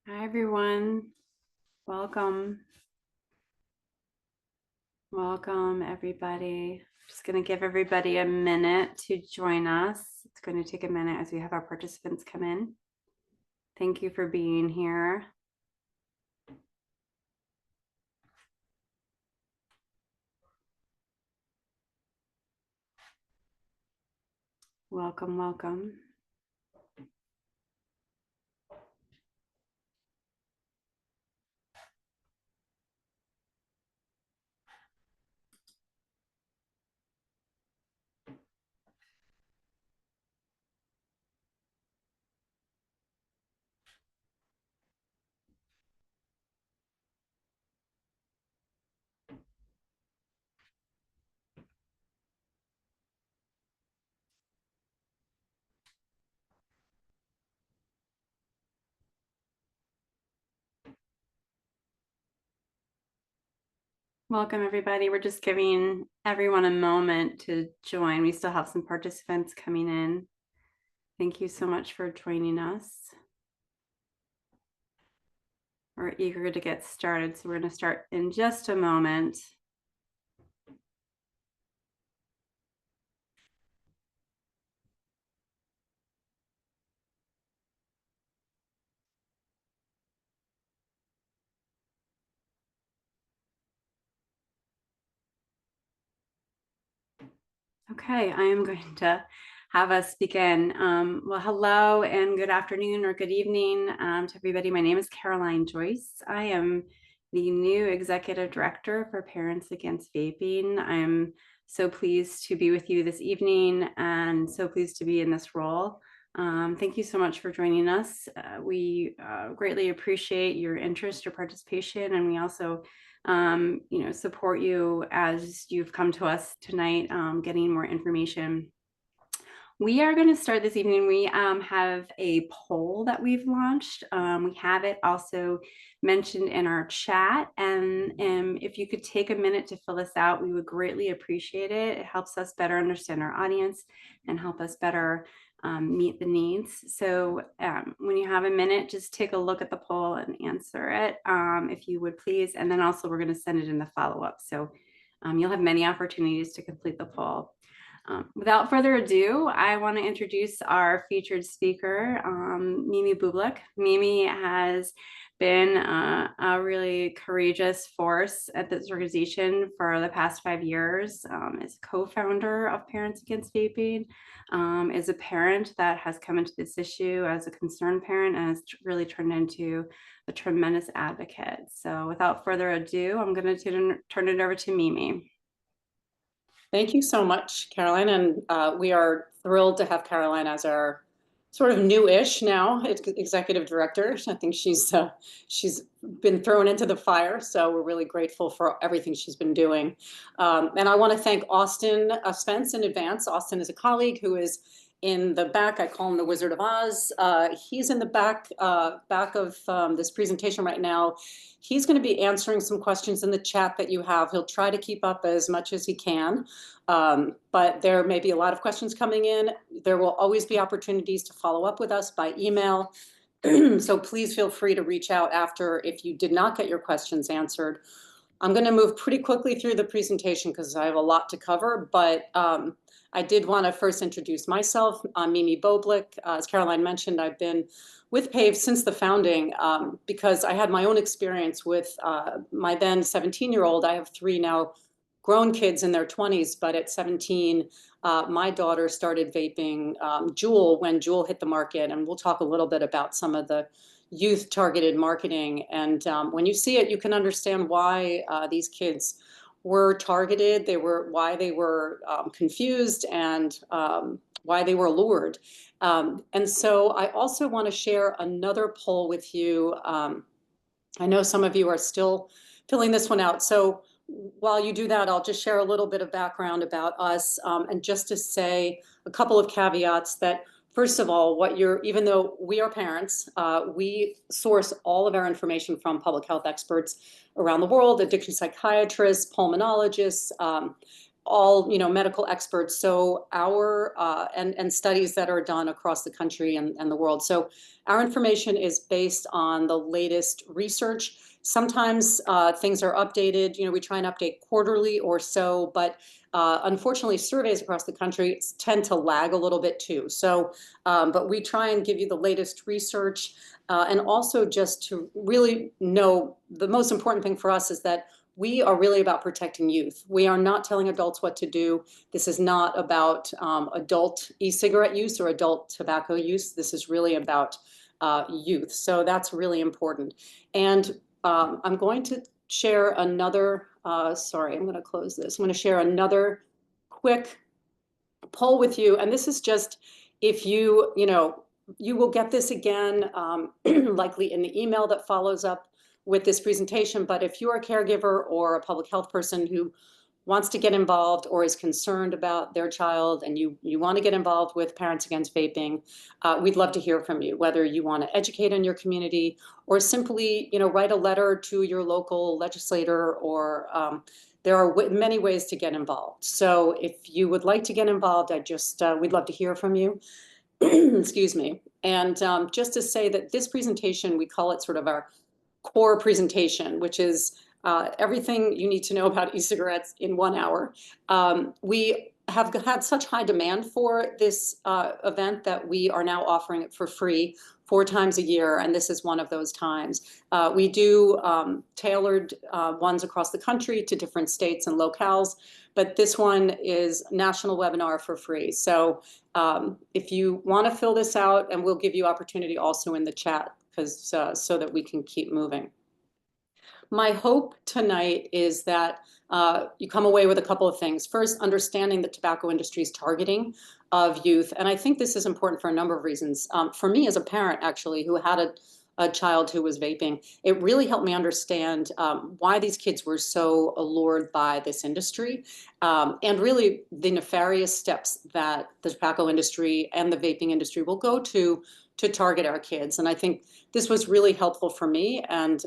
Hi, everyone. Welcome. Welcome, everybody. Just going to give everybody a minute to join us. It's going to take a minute as we have our participants come in. Thank you for being here. Welcome, welcome. Welcome, everybody. We're just giving everyone a moment to join. We still have some participants coming in. Thank you so much for joining us. We're eager to get started, so we're going to start in just a moment. Okay, I am going to have us begin. Well, hello and good afternoon or good evening to everybody. My name is Caroline Joyce. I am the new Executive Director for Parents Against Vaping. I'm so pleased to be with you this evening and so pleased to be in this role. Thank you so much for joining us. We greatly appreciate your interest, your participation, and we also support you as you've come to us tonight, getting more information. We are going to start this evening. We have a poll that we've launched. We have it also mentioned in our chat. And if you could take a minute to fill this out, we would greatly appreciate it. It helps us better understand our audience and help us better meet the needs. So when you have a minute, just take a look at the poll and answer it, if you would please. And then also we're going to send it in the follow-up. So you'll have many opportunities to complete the poll. Without further ado, I want to introduce our featured speaker, Mimi Bublik. Mimi has been a really courageous force at this organization for the past 5 years, is co-founder of Parents Against Vaping, is a parent that has come into this issue as a concerned parent and has really turned into a tremendous advocate. So without further ado, I'm going to turn it over to Mimi. Thank you so much, Caroline. And we are thrilled to have Caroline as our sort of new-ish now executive director. I think she's been thrown into the fire, so we're really grateful for everything she's been doing. And I want to thank Austin Spence in advance. Austin is a colleague who is in the back. I call him the Wizard of Oz. He's in the back of this presentation right now. He's going to be answering some questions in the chat that you have. He'll try to keep up as much as he can. But there may be a lot of questions coming in. There will always be opportunities to follow up with us by email. So please feel free to reach out after if you did not get your questions answered. I'm going to move pretty quickly through the presentation because I have a lot to cover, but I did want to first introduce myself. I'm Mimi Boblik. As Caroline mentioned, I've been with PAVE since the founding because I had my own experience with my then 17-year-old. I have 3 now grown kids in their 20s, but at 17, my daughter started vaping Juul when Juul hit the market, and we'll talk a little bit about some of the youth targeted marketing. And when you see it, you can understand why these kids were targeted, why they were confused, and why they were lured. And so I also want to share another poll with you. I know some of you are still filling this one out. So while you do that, I'll just share a little bit of background about us, and just to say a couple of caveats that, first of all, even though we are parents, we source all of our information from public health experts around the world, addiction psychiatrists, pulmonologists, all medical experts. So our and studies that are done across the country and the world. So our information is based on the latest research. Sometimes things are updated. We try and update quarterly or so, but unfortunately, surveys across the country tend to lag a little bit too. So, but we try and give you the latest research, and also just to really know the most important thing for us is that we are really about protecting youth. We are not telling adults what to do. This is not about adult e-cigarette use or adult tobacco use. This is really about youth. So that's really important. And I'm going to share another, sorry, I'm going to close this. I'm going to share another quick poll with you. And this is just if you will get this again, likely in the email that follows up with this presentation. But if you're a caregiver or a public health person who wants to get involved or is concerned about their child and you want to get involved with Parents Against Vaping, we'd love to hear from you, whether you want to educate in your community or simply write a letter to your local legislator, or there are many ways to get involved. So if you would like to get involved, we'd love to hear from you. Excuse me. And just to say that this presentation, we call it sort of our core presentation, which is everything you need to know about e-cigarettes in 1 hour. We have had such high demand for this event that we are now offering it for free 4 times a year, and this is one of those times. We do tailored ones across the country to different states and locales, but this one is national webinar for free. So if you want to fill this out, and we'll give you opportunity also in the chat, because so that we can keep moving. My hope tonight is that you come away with a couple of things. First, understanding the tobacco industry's targeting of youth. And I think this is important for a number of reasons. For me as a parent, actually, who had a child who was vaping, it really helped me understand why these kids were so allured by this industry, and really the nefarious steps that the tobacco industry and the vaping industry will go to target our kids. And I think this was really helpful for me. And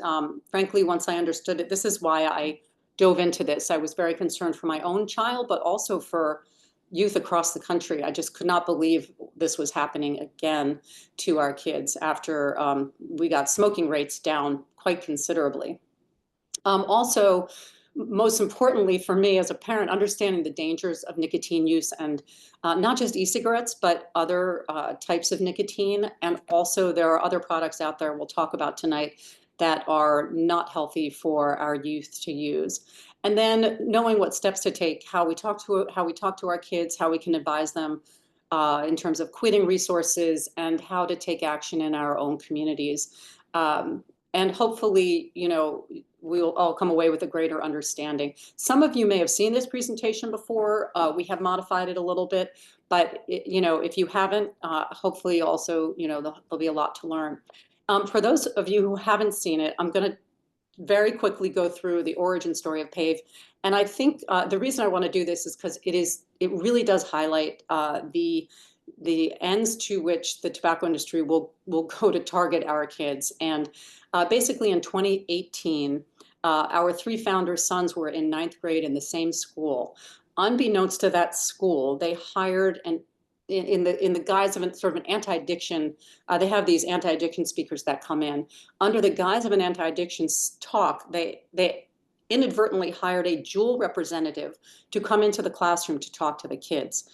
frankly, once I understood it, this is why I dove into this. I was very concerned for my own child, but also for youth across the country. I just could not believe this was happening again to our kids after we got smoking rates down quite considerably. Also, most importantly for me as a parent, understanding the dangers of nicotine use, and not just e-cigarettes, but other types of nicotine. And also there are other products out there we'll talk about tonight that are not healthy for our youth to use. And then knowing what steps to take, how we talk to our kids, how we can advise them in terms of quitting resources, and how to take action in our own communities. And hopefully, we'll all come away with a greater understanding. Some of you may have seen this presentation before. We have modified it a little bit, but if you haven't, hopefully also, there'll be a lot to learn. For those of you who haven't seen it, I'm going to very quickly go through the origin story of PAVE. And I think the reason I want to do this is because it really does highlight the ends to which the tobacco industry will go to target our kids. And basically in 2018, our 3 founders' sons were in 9th grade in the same school. Unbeknownst to that school, they hired in the guise of sort of an anti-addiction, they have these anti-addiction speakers that come in. Under the guise of an anti-addiction talk, they inadvertently hired a Juul representative to come into the classroom to talk to the kids.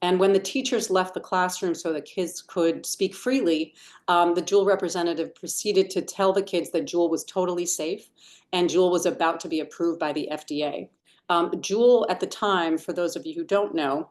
And when the teachers left the classroom so the kids could speak freely, the Juul representative proceeded to tell the kids that Juul was totally safe and Juul was about to be approved by the FDA. Juul at the time, for those of you who don't know,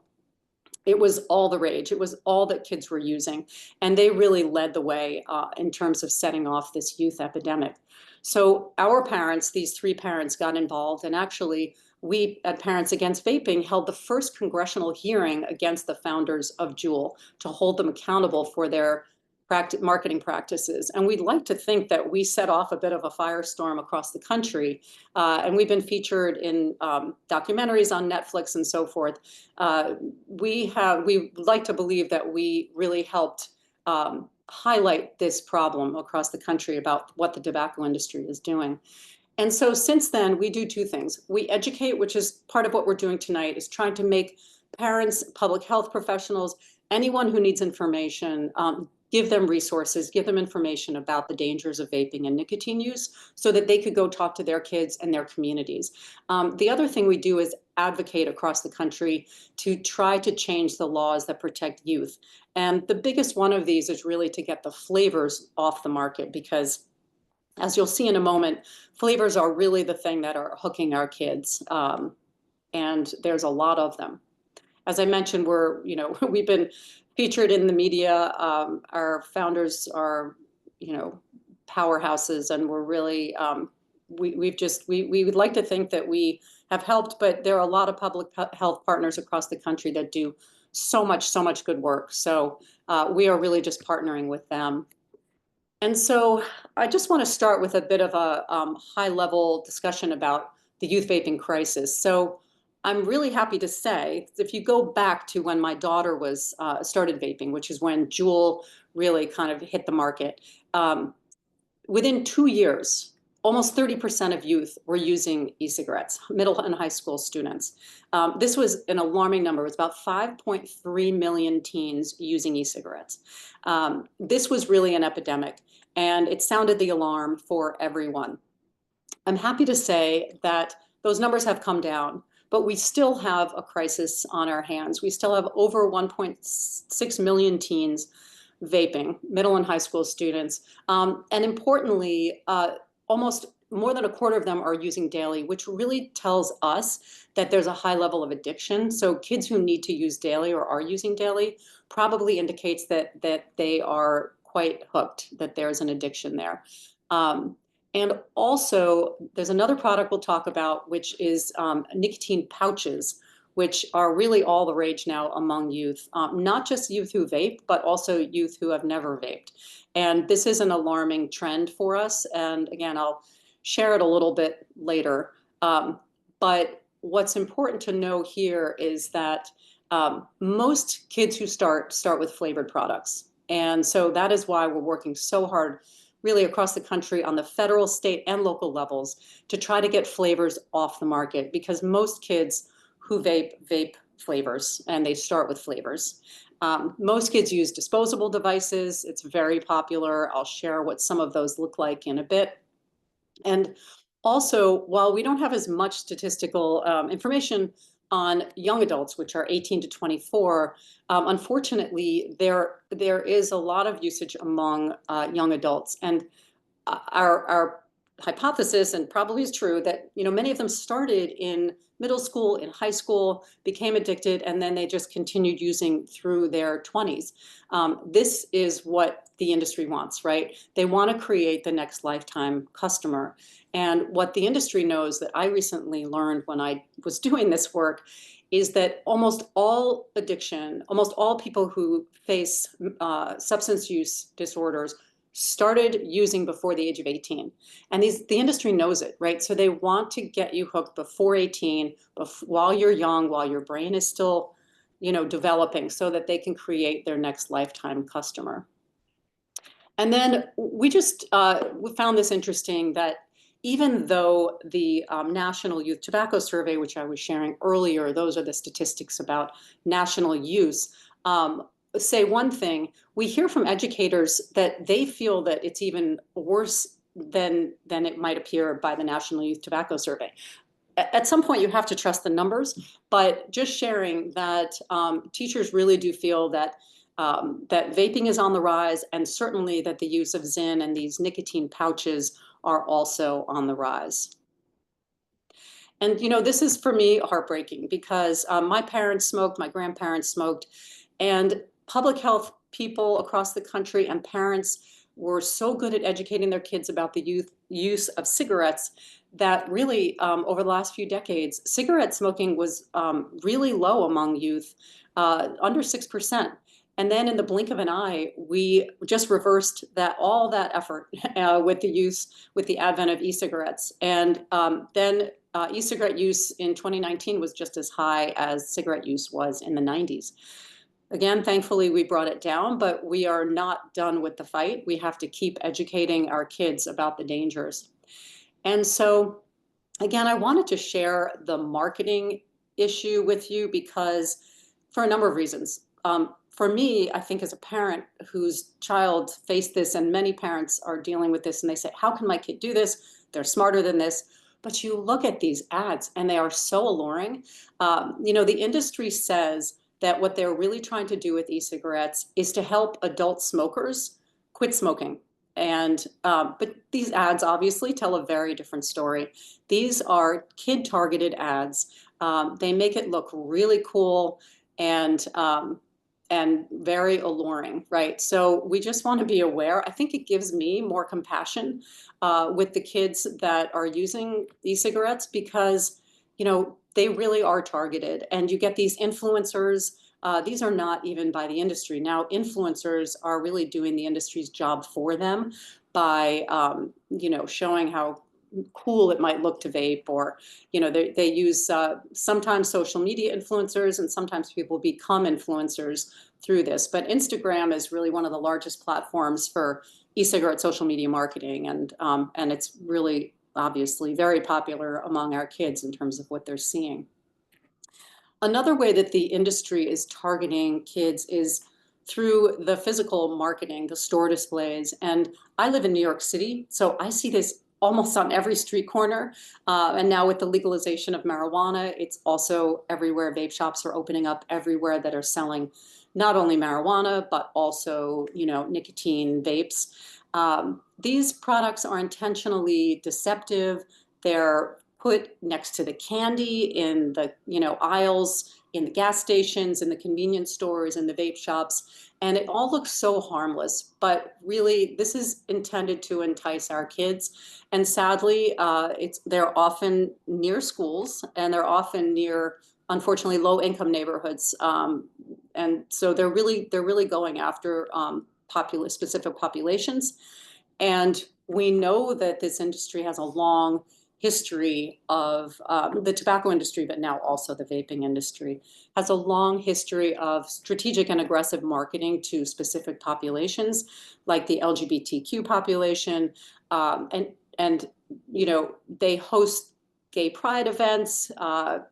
it was all the rage. It was all that kids were using. And they really led the way in terms of setting off this youth epidemic. So our parents, these 3 parents, got involved. And actually, we at Parents Against Vaping held the first congressional hearing against the founders of Juul to hold them accountable for their marketing practices. And we'd like to think that we set off a bit of a firestorm across the country. And we've been featured in documentaries on Netflix and so forth. We like to believe that we really helped highlight this problem across the country about what the tobacco industry is doing. And so since then, we do two things. We educate, which is part of what we're doing tonight, is trying to make parents, public health professionals, anyone who needs information, give them resources, give them information about the dangers of vaping and nicotine use so that they could go talk to their kids and their communities. The other thing we do is advocate across the country to try to change the laws that protect youth. And the biggest one of these is really to get the flavors off the market because, as you'll see in a moment, flavors are really the thing that are hooking our kids, and there's a lot of them. As I mentioned, we've been featured in the media. Our founders are, you know, powerhouses, and we're really we would like to think that we have helped, but there are a lot of public health partners across the country that do so much good work. So we are really just partnering with them. And so I just want to start with a bit of a high-level discussion about the youth vaping crisis. So I'm really happy to say, if you go back to when my daughter was started vaping, which is when Juul really kind of hit the market, within 2 years, almost 30% of youth were using e-cigarettes, middle and high school students. This was an alarming number. It was about 5.3 million teens using e-cigarettes. This was really an epidemic, and it sounded the alarm for everyone. I'm happy to say that those numbers have come down, but we still have a crisis on our hands. We still have over 1.6 million teens vaping, middle and high school students. And importantly, almost more than a quarter of them are using daily, which really tells us that there's a high level of addiction. So kids who need to use daily or are using daily probably indicates that they are quite hooked, that there's an addiction there. And also, there's another product we'll talk about, which is nicotine pouches, which are really all the rage now among youth, not just youth who vape, but also youth who have never vaped. And this is an alarming trend for us. And again, I'll share it a little bit later. But what's important to know here is that most kids who start with flavored products. And so that is why we're working so hard really across the country on the federal, state, and local levels to try to get flavors off the market, because most kids who vape flavors, and they start with flavors. Most kids use disposable devices. It's very popular. I'll share what some of those look like in a bit. And also, while we don't have as much statistical information on young adults, which are 18 to 24, unfortunately, there is a lot of usage among young adults. And our hypothesis, and probably is true, that many of them started in middle school, in high school, became addicted, and then they just continued using through their 20s. This is what the industry wants, right? They want to create the next lifetime customer. And what the industry knows, that I recently learned when I was doing this work, is that almost all addiction, almost all people who face substance use disorders started using before the age of 18. And the industry knows it, right? So they want to get you hooked before 18, while you're young, while your brain is still, developing, so that they can create their next lifetime customer. And then we found this interesting, that even though the National Youth Tobacco Survey, which I was sharing earlier, those are the statistics about national use, say one thing, we hear from educators that they feel that it's even worse than it might appear by the National Youth Tobacco Survey. At some point, you have to trust the numbers, but just sharing that teachers really do feel that that vaping is on the rise, and certainly that the use of Zyn and these nicotine pouches are also on the rise. And this is for me heartbreaking, because my parents smoked, my grandparents smoked, and public health people across the country and parents were so good at educating their kids about the use of cigarettes that really, over the last few decades, cigarette smoking was really low among youth, under 6%. And then in the blink of an eye, we just reversed all that effort with the advent of e-cigarettes. And then e-cigarette use in 2019 was just as high as cigarette use was in the 90s. Again, thankfully, we brought it down, but we are not done with the fight. We have to keep educating our kids about the dangers. And so, again, I wanted to share the marketing issue with you because for a number of reasons. For me, I think as a parent whose child faced this, and many parents are dealing with this, and they say, how can my kid do this? They're smarter than this. But you look at these ads and they are so alluring. The industry says that what they're really trying to do with e-cigarettes is to help adult smokers quit smoking. And but these ads obviously tell a very different story. These are kid-targeted ads. They make it look really cool and very alluring, right? So we just want to be aware. I think it gives me more compassion with the kids that are using e-cigarettes because, they really are targeted. And you get these influencers. These are not even by the industry. Now, influencers are really doing the industry's job for them by, showing how cool it might look to vape, or they use sometimes social media influencers, and sometimes people become influencers through this. But Instagram is really one of the largest platforms for e-cigarette social media marketing, and it's really obviously very popular among our kids in terms of what they're seeing. Another way that the industry is targeting kids is through the physical marketing, the store displays. And I live in New York City, so I see this almost on every street corner. And now with the legalization of marijuana, it's also everywhere. Vape shops are opening up everywhere that are selling not only marijuana, but also, nicotine vapes. These products are intentionally deceptive. They're put next to the candy in the aisles, in the gas stations, in the convenience stores, in the vape shops, and it all looks so harmless. But really, this is intended to entice our kids. And sadly, they're often near schools, and they're often near, unfortunately, low-income neighborhoods. And so they're really going after specific populations. And we know that this industry has a long history of the tobacco industry, but now also the vaping industry, has a long history of strategic and aggressive marketing to specific populations, like the LGBTQ population, and they host gay pride events,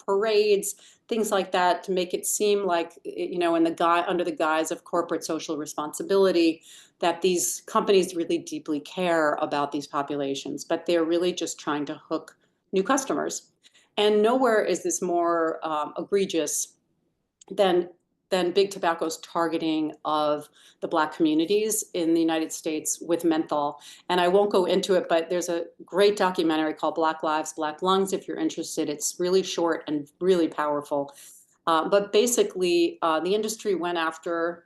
parades, things like that, to make it seem like, under the guise of corporate social responsibility, that these companies really deeply care about these populations, but they're really just trying to hook new customers. And nowhere is this more egregious than big tobacco's targeting of the Black communities in the United States with menthol. And I won't go into it, but there's a great documentary called Black Lives, Black Lungs, if you're interested. It's really short and really powerful. But basically, the industry went after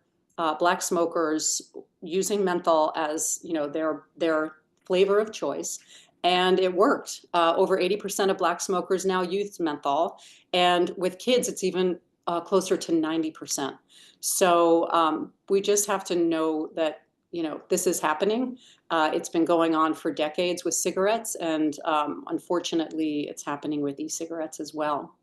Black smokers using menthol as their flavor of choice. And it worked. Over 80% of Black smokers now use menthol. And with kids, it's even closer to 90%. So we just have to know that this is happening. It's been going on for decades with cigarettes, and unfortunately, it's happening with e-cigarettes as well.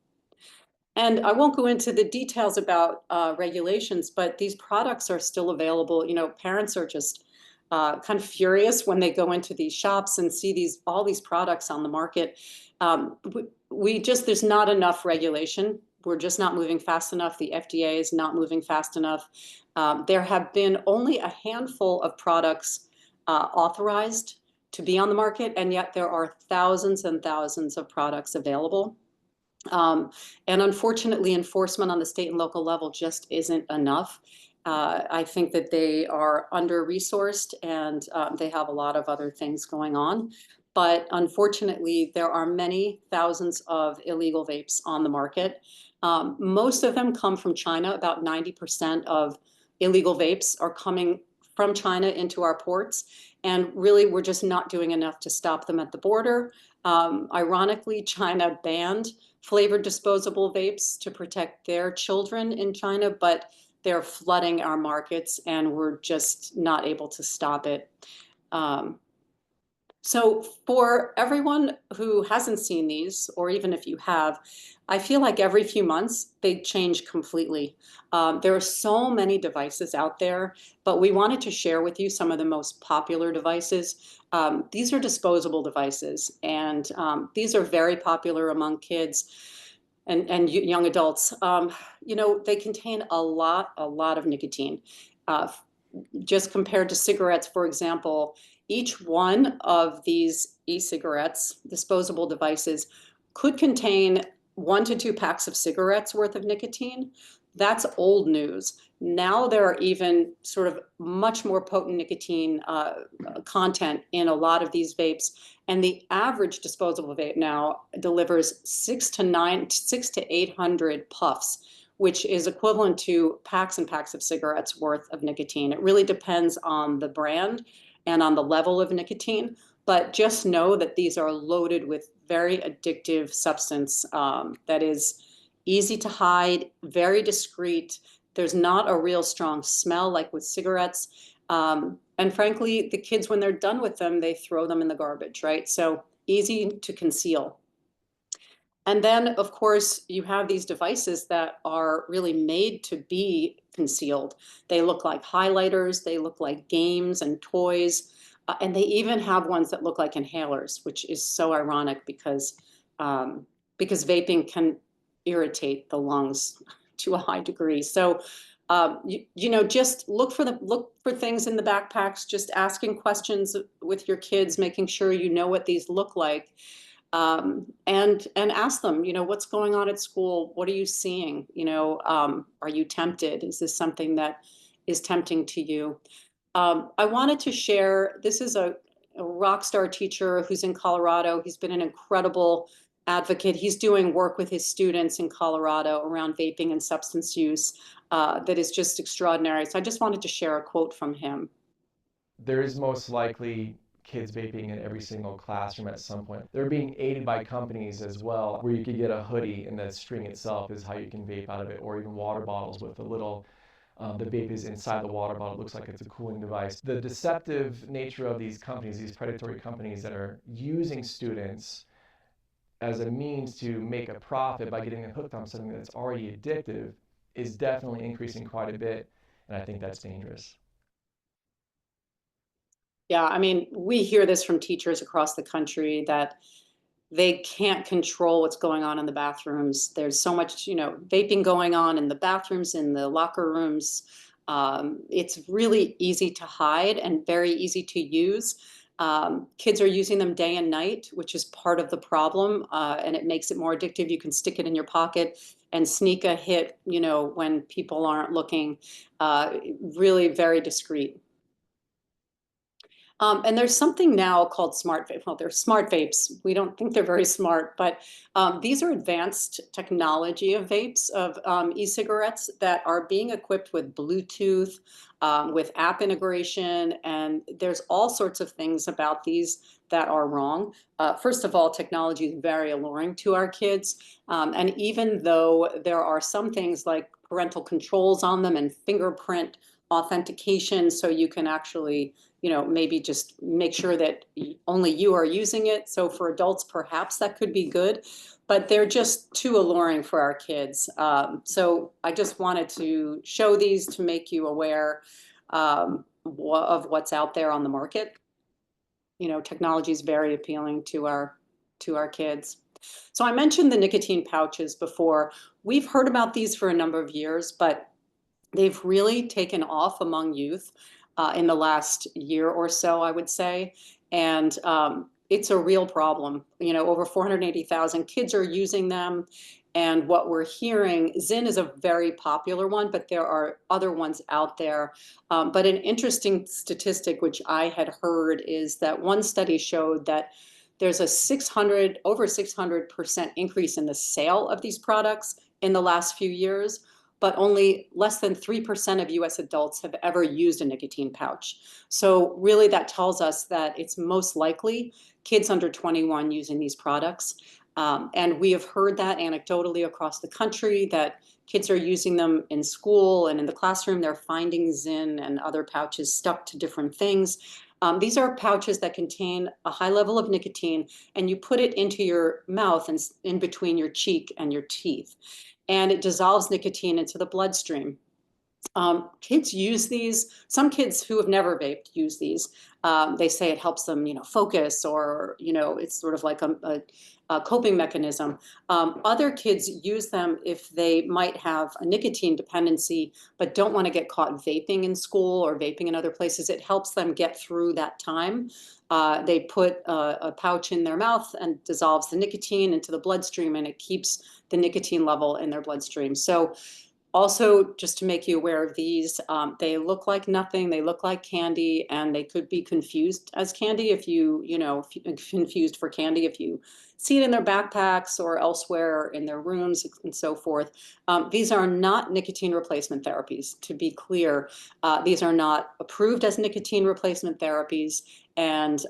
And I won't go into the details about regulations, but these products are still available. Parents are just kind of furious when they go into these shops and see all these products on the market. There's not enough regulation. We're just not moving fast enough. The FDA is not moving fast enough. There have been only a handful of products authorized to be on the market, and yet there are thousands and thousands of products available. And unfortunately, enforcement on the state and local level just isn't enough. I think that they are under-resourced, and they have a lot of other things going on. But unfortunately, there are many thousands of illegal vapes on the market. Most of them come from China. About 90% of illegal vapes are coming from China into our ports. And really, we're just not doing enough to stop them at the border. Ironically, China banned flavored disposable vapes to protect their children in China, but they're flooding our markets, and we're just not able to stop it. So for everyone who hasn't seen these, or even if you have, I feel like every few months they change completely. There are so many devices out there, but we wanted to share with you some of the most popular devices. These are disposable devices, and these are very popular among kids and young adults. They contain a lot of nicotine. Uh, just compared to cigarettes, for example, each one of these e-cigarettes, disposable devices, could contain 1 to 2 packs of cigarettes worth of nicotine. That's old news. Now there are even sort of much more potent nicotine content in a lot of these vapes. And the average disposable vape now delivers 6 to 800 puffs, which is equivalent to packs and packs of cigarettes worth of nicotine. It really depends on the brand and on the level of nicotine, but just know that these are loaded with very addictive substance that is easy to hide, very discreet. There's not a real strong smell like with cigarettes. And frankly, the kids, when they're done with them, they throw them in the garbage, right? So easy to conceal. And then, of course, you have these devices that are really made to be concealed. They look like highlighters, they look like games and toys, and they even have ones that look like inhalers, which is so ironic um, because vaping can irritate the lungs to a high degree. So, just look for things in the backpacks, just asking questions with your kids, making sure you know what these look like, and ask them, what's going on at school? What are you seeing? Are you tempted? Is this something that is tempting to you? I wanted to share, this is a rock star teacher who's in Colorado. He's been an incredible advocate. He's doing work with his students in Colorado around vaping and substance use that is just extraordinary. So I just wanted to share a quote from him. There is most likely kids vaping in every single classroom at some point. They're being aided by companies as well, where you could get a hoodie and the string itself is how you can vape out of it, or even water bottles with a little. The vape is inside the water bottle. It looks like it's a cooling device. The deceptive nature of these companies, these predatory companies that are using students as a means to make a profit by getting them hooked on something that's already addictive, is definitely increasing quite a bit. And I think that's dangerous. Yeah, I mean, we hear this from teachers across the country that they can't control what's going on in the bathrooms. There's so much, vaping going on in the bathrooms, in the locker rooms. It's really easy to hide and very easy to use. Kids are using them day and night, which is part of the problem, and it makes it more addictive. You can stick it in your pocket and sneak a hit, when people aren't looking. Really very discreet. And there's something now called smart vape. Well, they're smart vapes. We don't think they're very smart, but these are advanced technology of vapes, of e-cigarettes that are being equipped with Bluetooth, with app integration, and there's all sorts of things about these that are wrong. First of all, technology is very alluring to our kids, and even though there are some things like parental controls on them and fingerprint authentication, so you can actually maybe just make sure that only you are using it. So for adults, perhaps that could be good, but they're just too alluring for our kids. So I just wanted to show these to make you aware of what's out there on the market. Technology is very appealing to our kids. So I mentioned the nicotine pouches before. We've heard about these for a number of years, but they've really taken off among youth in the last year or so, I would say. And it's a real problem. Over 480,000 kids are using them. And what we're hearing, Zyn is a very popular one, but there are other ones out there. But an interesting statistic, which I had heard, is that one study showed that there's a over 600% increase in the sale of these products in the last few years, but only less than 3% of US adults have ever used a nicotine pouch. So really that tells us that it's most likely kids under 21 using these products. And we have heard that anecdotally across the country, that Kids are using them in school and in the classroom. They're finding Zyn and other pouches stuck to different things. These are pouches that contain a high level of nicotine, and you put it into your mouth and in between your cheek and your teeth. And it dissolves nicotine into the bloodstream. Kids use these. Some kids who have never vaped use these. They say it helps them, focus, or, it's sort of like a coping mechanism. Other kids use them if they might have a nicotine dependency, but don't want to get caught vaping in school or vaping in other places. It helps them get through that time. They put a pouch in their mouth and dissolves the nicotine into the bloodstream, and it keeps the nicotine level in their bloodstream. So also, just to make you aware of these, they look like nothing. They look like candy, and they could be confused as candy if confused for candy if you see it in their backpacks or elsewhere in their rooms and so forth. These are not nicotine replacement therapies, to be clear. These are not approved as nicotine replacement therapies, and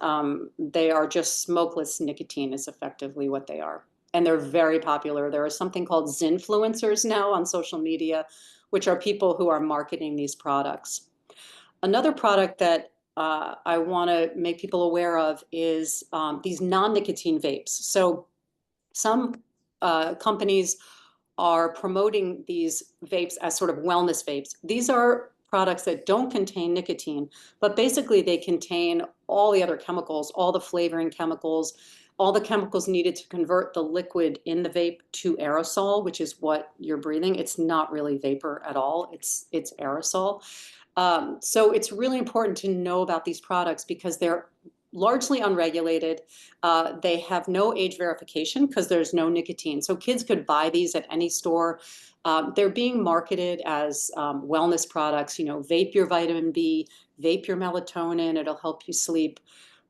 they are just smokeless nicotine is effectively what they are. And they're very popular. There is something called Zinfluencers now on social media, which are people who are marketing these products. Another product that I want to make people aware of is these non-nicotine vapes. So some companies are promoting these vapes as sort of wellness vapes. These are products that don't contain nicotine, but basically they contain all the other chemicals, all the flavoring chemicals, all the chemicals needed to convert the liquid in the vape to aerosol, which is what you're breathing. It's not really vapor at all. It's aerosol. So it's really important to know about these products because they're largely unregulated. They have no age verification because there's no nicotine. So kids could buy these at any store. They're being marketed as wellness products, vape your vitamin B, vape your melatonin, it'll help you sleep.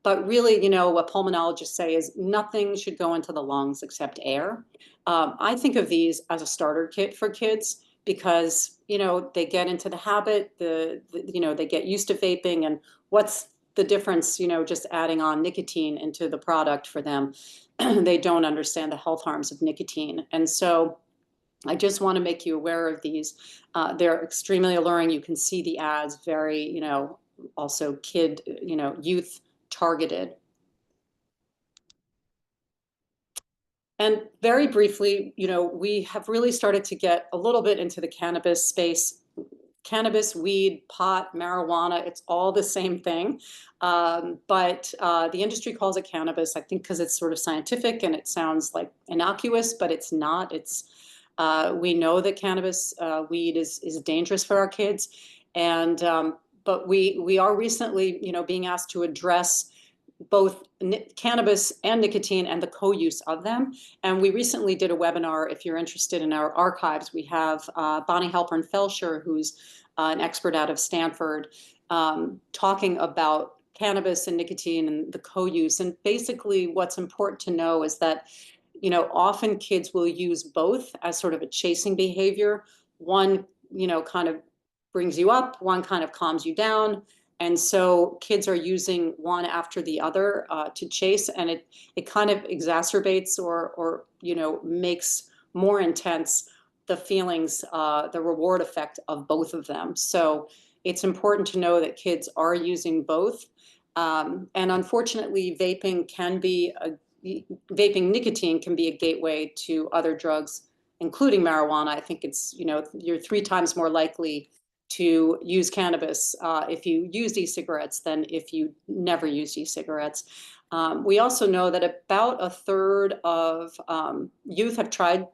But really, what pulmonologists say is nothing should go into the lungs except air. I think of these as a starter kit for kids because, they get into the habit, they get used to vaping, and what's the difference, just adding on nicotine into the product for them. They don't understand the health harms of nicotine. And so I just want to make you aware of these. They're extremely alluring. You can see the ads, very, also kid, youth targeted. And very briefly, we have really started to get a little bit into the cannabis space. Cannabis, weed, pot, marijuana, it's all the same thing. But the industry calls it cannabis, I think, because it's sort of scientific and it sounds like innocuous, but it's not. We know that cannabis, weed is dangerous for our kids. And but we are recently, being asked to address both cannabis and nicotine and the co-use of them. And we recently did a webinar. If you're interested in our archives, we have Bonnie Halpern-Felsher, who's an expert out of Stanford, talking about cannabis and nicotine and the co-use. And basically what's important to know is that, often kids will use both as sort of a chasing behavior. One, kind of brings you up, one kind of calms you down. And so kids are using one after the other to chase, and it kind of exacerbates or makes more intense the feelings, the reward effect of both of them. So it's important to know that kids are using both. And unfortunately, vaping nicotine can be a gateway to other drugs, including marijuana. I think it's, you're 3 times more likely to use cannabis if you use e-cigarettes than if you never use e-cigarettes. We also know that about a third of youth have tried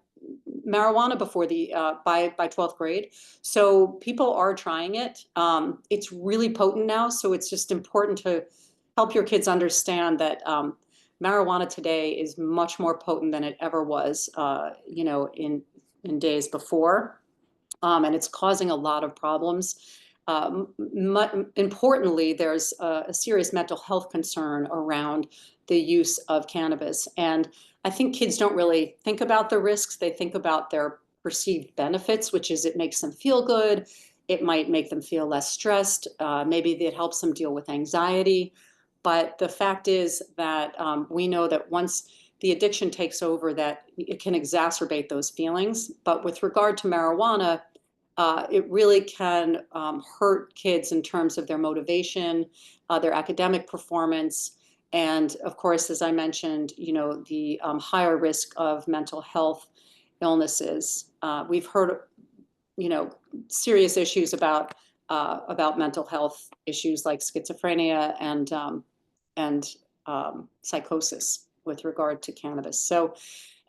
marijuana before by 12th grade. So people are trying it. It's really potent now, so it's just important to help your kids understand that marijuana today is much more potent than it ever was, in days before. And it's causing a lot of problems. Importantly, there's a serious mental health concern around the use of cannabis. And I think kids don't really think about the risks. They think about their perceived benefits, which is it makes them feel good. It might make them feel less stressed. Maybe it helps them deal with anxiety. But the fact is that we know that once the addiction takes over, that it can exacerbate those feelings. But with regard to marijuana, it really can hurt kids in terms of their motivation, their academic performance, and of course, as I mentioned, the higher risk of mental health illnesses. We've heard, serious issues about mental health issues like schizophrenia and psychosis with regard to cannabis. So,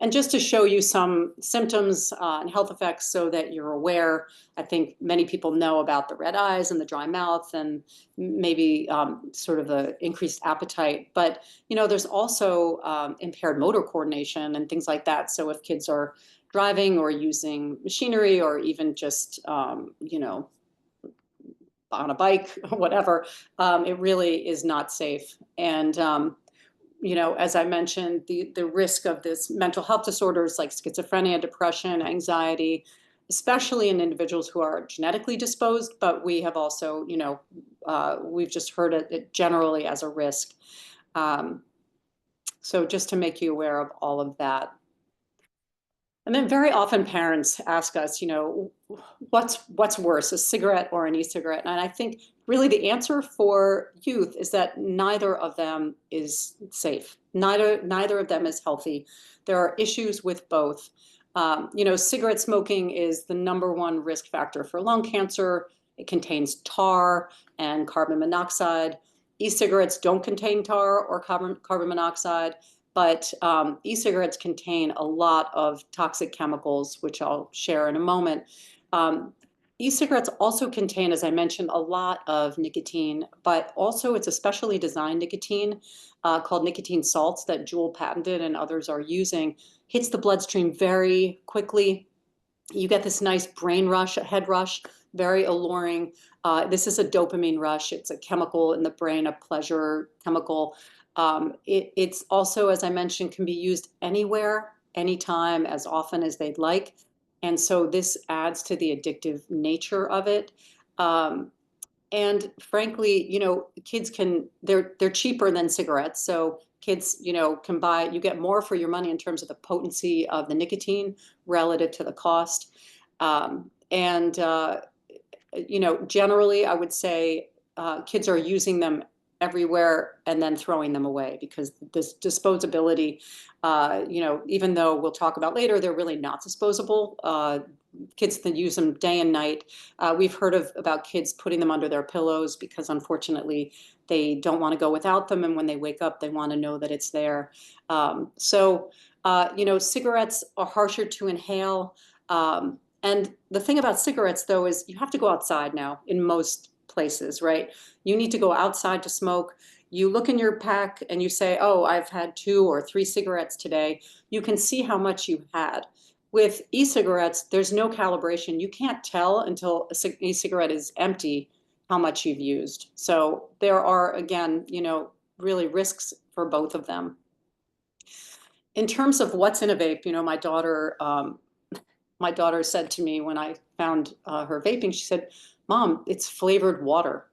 and just to show you some symptoms and health effects so that you're aware, I think many people know about the red eyes and the dry mouth and maybe sort of the increased appetite. But, there's also impaired motor coordination and things like that. So if kids are driving or using machinery or even just, on a bike, whatever, it really is not safe. And, as I mentioned, the risk of this mental health disorders like schizophrenia, depression, anxiety, especially in individuals who are genetically disposed, but we have also, we've just heard it generally as a risk. So just to make you aware of all of that. And then very often parents ask us, what's worse, a cigarette or an e-cigarette? And I think really the answer for youth is that neither of them is safe. Neither of them is healthy. There are issues with both. Cigarette smoking is the #1 risk factor for lung cancer. It contains tar and carbon monoxide. E-cigarettes don't contain tar or carbon monoxide. But e-cigarettes contain a lot of toxic chemicals, which I'll share in a moment. E-cigarettes also contain, as I mentioned, a lot of nicotine, but also it's a specially designed nicotine called nicotine salts that Juul patented and others are using. Hits the bloodstream very quickly. You get this nice brain rush, a head rush, very alluring. This is a dopamine rush. It's a chemical in the brain, a pleasure chemical. It's also, as I mentioned, can be used anywhere, anytime, as often as they'd like. And so this adds to the addictive nature of it. And frankly, kids they're cheaper than cigarettes. So kids, can buy, you get more for your money in terms of the potency of the nicotine relative to the cost. Generally, I would say kids are using them everywhere and then throwing them away because this disposability, even though we'll talk about later, they're really not disposable. Kids that use them day and night. We've heard about kids putting them under their pillows because unfortunately they don't want to go without them. And when they wake up, they want to know that it's there. Cigarettes are harsher to inhale. And the thing about cigarettes, though, is you have to go outside now in most places, right? You need to go outside to smoke. You look in your pack and you say, oh, I've had 2 or 3 cigarettes today. You can see how much you've had. With e-cigarettes, there's no calibration. You can't tell until an e-cigarette is empty how much you've used. So there are, again, really risks for both of them. In terms of what's in a vape, my daughter said to me when I found her vaping, she said, Mom, it's flavored water.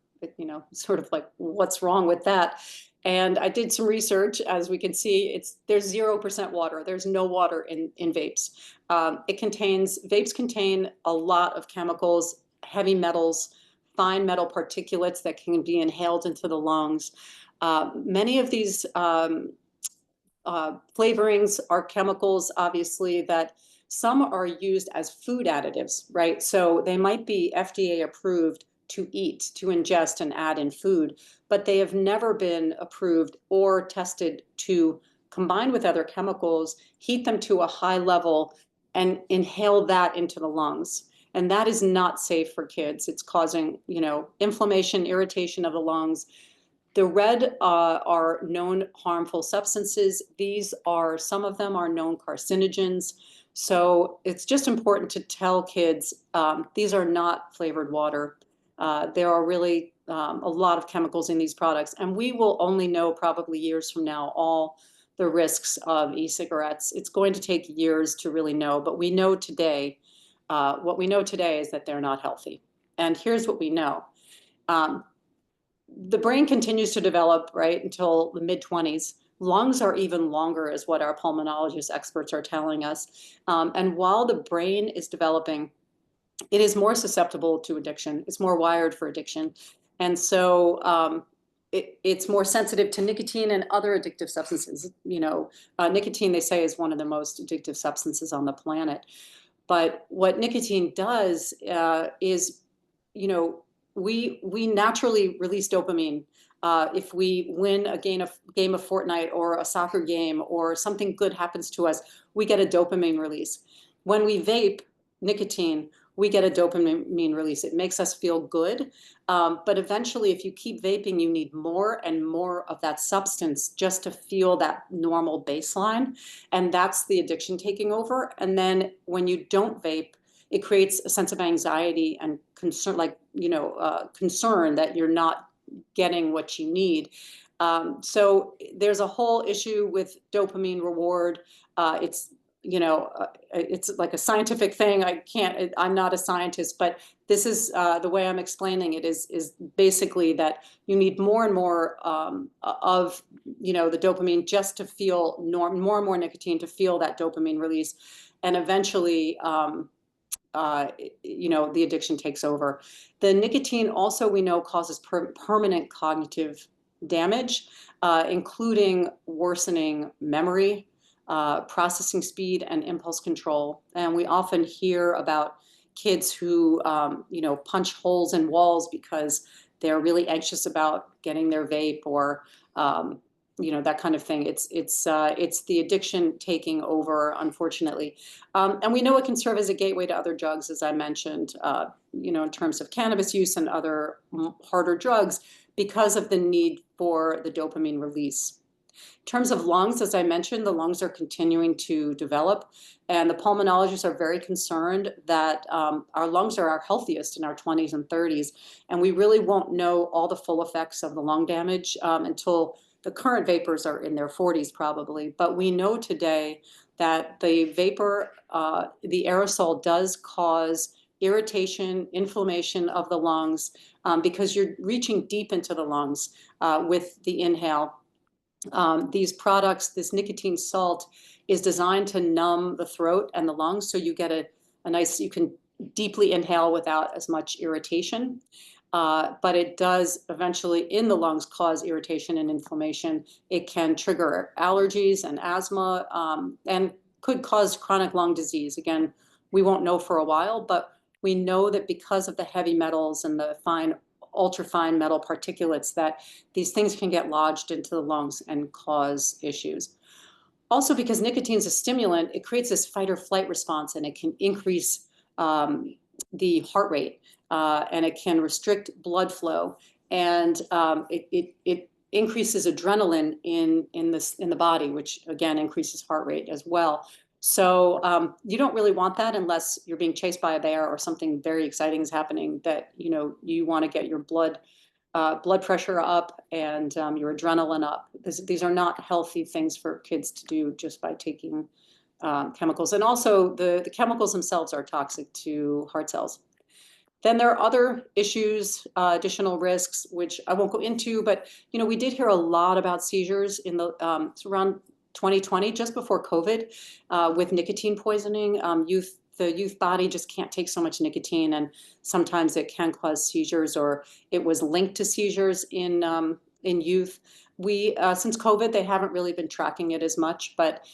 Sort of like, what's wrong with that? And I did some research. As we can see, there's 0% water. There's no water in vapes. Vapes contain a lot of chemicals, heavy metals, fine metal particulates that can be inhaled into the lungs. Many of these flavorings are chemicals, obviously, that some are used as food additives, right? So they might be FDA approved to eat, to ingest and add in food, but they have never been approved or tested to combine with other chemicals, heat them to a high level, and inhale that into the lungs. And that is not safe for kids. It's causing, inflammation, irritation of the lungs. The red are known harmful substances. Some of them are known carcinogens. So it's just important to tell kids these are not flavored water. There are really a lot of chemicals in these products, and we will only know probably years from now all the risks of e-cigarettes. It's going to take years to really know, but we know today, what we know today is that they're not healthy. And here's what we know. The brain continues to develop, right, until the mid-20s. lungs are even longer, is what our pulmonologist experts are telling us. And while the brain is developing, it is more susceptible to addiction. It's more wired for addiction. And so it's more sensitive to nicotine and other addictive substances. Nicotine, they say, is one of the most addictive substances on the planet. But what nicotine does is, we naturally release dopamine. If we win a game of Fortnite or a soccer game or something good happens to us, we get a dopamine release. When we vape nicotine, we get a dopamine release. It makes us feel good. But eventually, if you keep vaping, you need more and more of that substance just to feel that normal baseline. And that's the addiction taking over. And then when you don't vape, it creates a sense of anxiety and concern, concern that you're not getting what you need. So there's a whole issue with dopamine reward. It's like a scientific thing. I'm not a scientist, but this is the way I'm explaining it is basically that you need more and more of the dopamine just to feel more and more nicotine to feel that dopamine release, and eventually the addiction takes over. The nicotine also, we know, causes permanent cognitive damage, including worsening memory, processing speed, and impulse control. And we often hear about kids who, punch holes in walls because they're really anxious about getting their vape, or that kind of thing. It's the addiction taking over, unfortunately. And we know it can serve as a gateway to other drugs, as I mentioned, in terms of cannabis use and other harder drugs, because of the need for the dopamine release. In terms of lungs, as I mentioned, the lungs are continuing to develop, and the pulmonologists are very concerned that our lungs are our healthiest in our 20s and 30s, and we really won't know all the full effects of the lung damage until the current vapors are in their 40s probably. But we know today that the vapor, the aerosol, does cause irritation, inflammation of the lungs, because you're reaching deep into the lungs with the inhale. These products, this nicotine salt, is designed to numb the throat and the lungs, so you get a nice, you can deeply inhale without as much irritation. But it does eventually in the lungs cause irritation and inflammation. It can trigger allergies and asthma, and could cause chronic lung disease. Again, we won't know for a while, but we know that because of the heavy metals and the ultrafine metal particulates, that these things can get lodged into the lungs and cause issues. Also, because nicotine is a stimulant, it creates this fight or flight response, and it can increase the heart rate, and it can restrict blood flow, and it increases adrenaline in the body, which again increases heart rate as well. So you don't really want that unless you're being chased by a bear or something very exciting is happening that you want to get your blood pressure up and your adrenaline up. These are not healthy things for kids to do just by taking chemicals. And also the chemicals themselves are toxic to heart cells. Then there are other issues, additional risks, which I won't go into, but we did hear a lot about seizures in the around 2020, just before COVID, with nicotine poisoning. The youth body just can't take so much nicotine, and sometimes it can cause seizures, or it was linked to seizures in youth. Since COVID, they haven't really been tracking it as much, but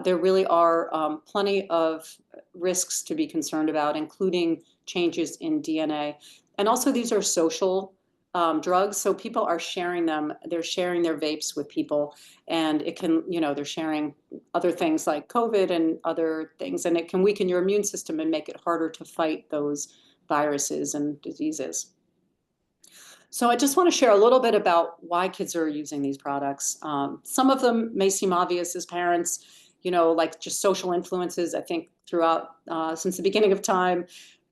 there really are plenty of risks to be concerned about, including changes in DNA. And also, these are social drugs, so people are sharing them. They're sharing their vapes with people, and it can, they're sharing other things like COVID and other things, and it can weaken your immune system and make it harder to fight those viruses and diseases. So I just want to share a little bit about why kids are using these products. Some of them may seem obvious as parents, like just social influences. I think throughout, since the beginning of time,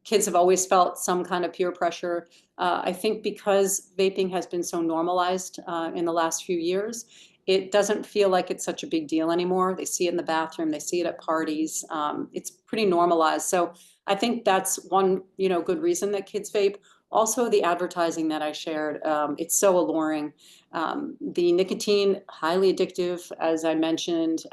kids have always felt some kind of peer pressure. I think because vaping has been so normalized in the last few years, it doesn't feel like it's such a big deal anymore. They see it in the bathroom, they see it at parties. It's pretty normalized. So I think that's one, good reason that kids vape. also the advertising that I shared. It's so alluring. The nicotine, highly addictive, as I mentioned,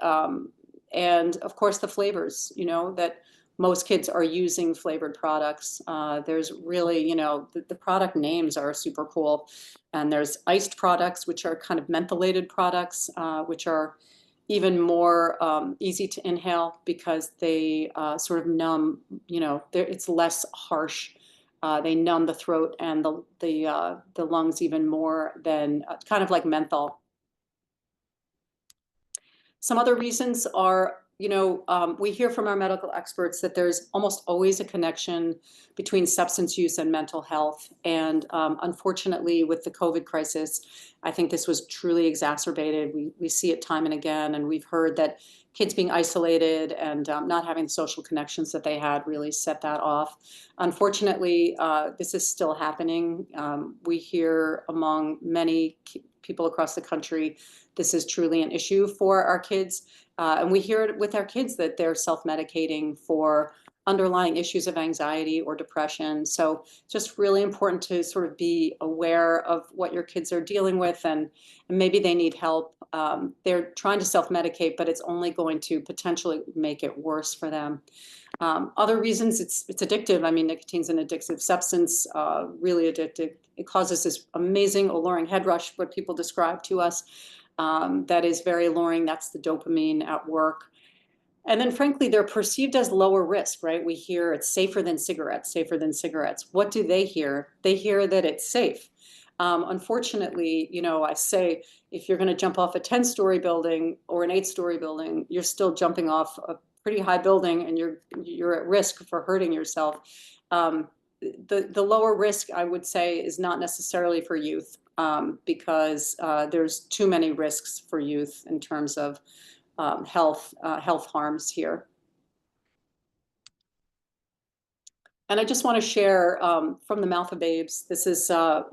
and of course the flavors, that most kids are using flavored products. There's really, the product names are super cool. And there's iced products, which are kind of mentholated products, which are even more easy to inhale because they sort of numb, it's less harsh. They numb the throat and the lungs even more than kind of like menthol. Some other reasons are, we hear from our medical experts that there's almost always a connection between substance use and mental health. And unfortunately, with the COVID crisis, I think this was truly exacerbated. We see it time and again, and we've heard that kids being isolated and not having the social connections that they had really set that off. Unfortunately, this is still happening. We hear among many people across the country, this is truly an issue for our kids. And we hear it with our kids that they're self-medicating for underlying issues of anxiety or depression. So just really important to sort of be aware of what your kids are dealing with, and maybe they need help. They're trying to self-medicate, but it's only going to potentially make it worse for them. Other reasons, it's addictive. I mean, nicotine's an addictive substance, really addictive. It causes this amazing, alluring head rush, what people describe to us. That is very alluring. That's the dopamine at work. And then frankly, they're perceived as lower risk, right? We hear it's safer than cigarettes, safer than cigarettes. What do they hear? They hear that it's safe. Unfortunately, I say if you're going to jump off a 10-story building or an 8-story building, you're still jumping off a pretty high building and you're at risk for hurting yourself. The lower risk, I would say, is not necessarily for youth, because there's too many risks for youth in terms of health harms here. And I just want to share from the mouth of babes. This is a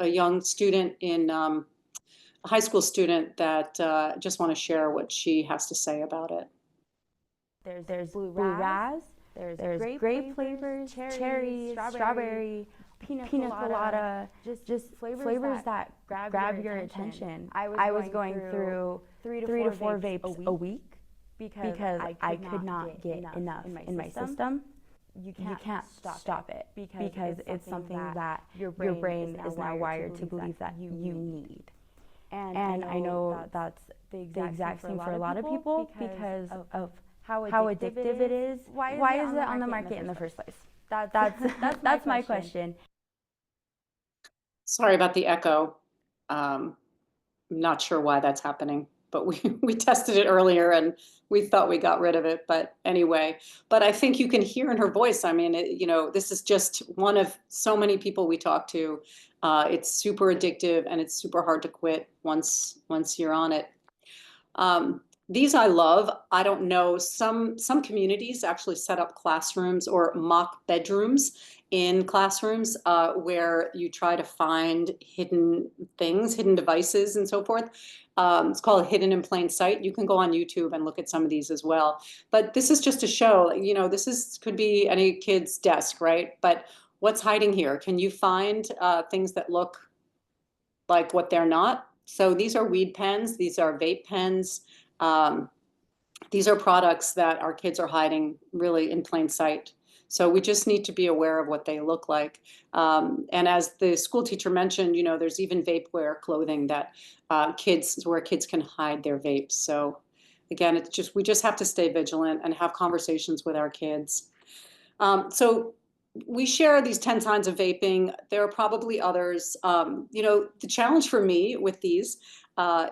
young student a high school student that just want to share what she has to say about it. There's blue raz, there's grape flavors, cherries, strawberry, pina colada, just flavors that grab your attention. I was going through 3 to 4 vapes a week because I could not get enough in my system. You can't stop it because it's something that your brain is now wired to believe that you need. And I know that's the exact same for a lot of people because of how addictive it is. Why is it on the market in the first place? That's my question. Sorry about the echo. I'm not sure why that's happening, but we tested it earlier and we thought we got rid of it. But anyway, but I think you can hear in her voice. I mean, this is just one of so many people we talk to. It's super addictive and it's super hard to quit once you're on it. These I love. I don't know, some communities actually set up classrooms or mock bedrooms in classrooms where you try to find hidden things, hidden devices and so forth. It's called Hidden in Plain Sight. You can go on YouTube and look at some of these as well. But this is just to show, could be any kid's desk, right? But what's hiding here? Can you find things that look like what they're not? So these are weed pens. These are vape pens. These are products that our kids are hiding really in plain sight. So we just need to be aware of what they look like. And as the school teacher mentioned, there's even vape wear clothing that where kids can hide their vapes. So again, we just have to stay vigilant and have conversations with our kids. So we share these 10 signs of vaping. There are probably others. The challenge for me with these